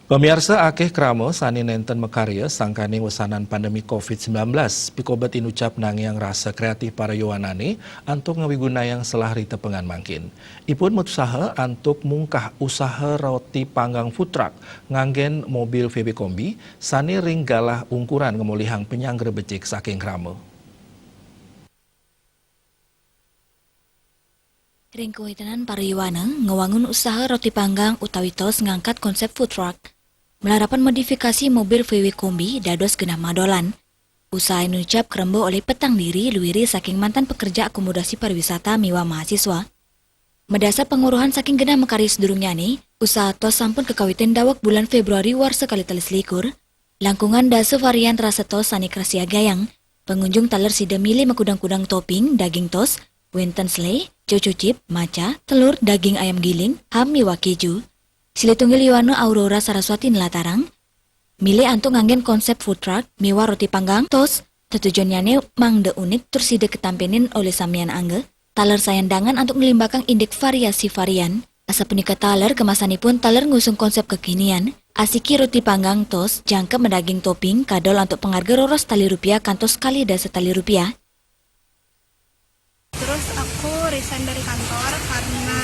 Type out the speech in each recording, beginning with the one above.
Pemirsa akeh kramo sani nenten mekarya sangkane wesanan pandemi COVID-19. Pikobat inucap nangyang rasa kreatif para yowanane antuk ngawigunayang selah rita pengan mangkin. Ipun mutusaha antuk mungkah usaha roti panggang food truck nganggen mobil VW Kombi sani ring galah ungkuran ngemulihang penyangger becik saking kramo. Ring kewitenan para yuwana ngewangun usaha roti panggang utawi tos ngangkat konsep food truck. Melarapan modifikasi mobil VW Kombi dados genah madolan. Usaha ini ucap kerembo oleh petang diri luwiri saking mantan pekerja akomodasi pariwisata miwa mahasiswa. Medasa penguruhan saking genah mekari sedurungnya nih, usaha tos sampun kekawitan dawak bulan Februari war sekali telis likur. Langkungan dasa varian rasa tos sani krasia gayang. Pengunjung taler sida milih mekudang-kudang topping, daging tos, wonten slay, coco chip, maca, telur, daging ayam giling, ham miwa keju. Silitunggil Yuwana Aurora Saraswati Nelatarang, milih antuk nganggen konsep food truck, miwa roti panggang, tos, tetujuannya mang de unik tersida ketampenin oleh samian angge, taler sayandangan untuk ngelimbakang indeks variasi varian, asa penika taler kemasanipun taler ngusung konsep kekinian, asiki roti panggang tos, jangka mendaging topping, kadol untuk pengharga roros tali rupiah kantos kali dasa tali rupiah. Terus aku resign dari kantor karena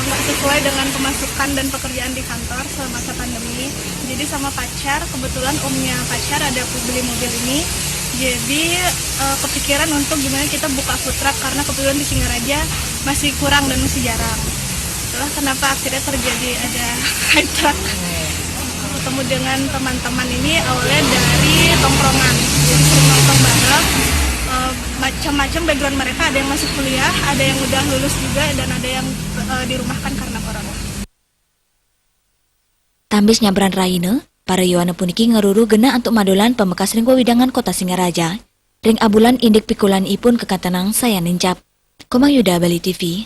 nggak sesuai dengan pemasukan dan pekerjaan di kantor semasa pandemi. Jadi sama pacar, kebetulan omnya pacar ada beli mobil ini. Jadi kepikiran untuk gimana kita buka food truck karena kebetulan di Singaraja masih kurang dan masih jarang. Itulah kenapa akhirnya terjadi ada food truck. Ketemu dengan teman-teman ini awalnya dari tongkrongan. Jadi sering nongkrong bareng. Macam-macam background mereka, ada yang masih kuliah, ada yang udah lulus juga, dan ada yang dirumahkan karena corona. Tambis nyabran raine, para yuwana puniki ngeruru gena untuk madolan pemekas ring wewidangan kota Singaraja. Ring abulan indik pikulan ipun kekantanang saya nincap. Komang Yuda Bali TV.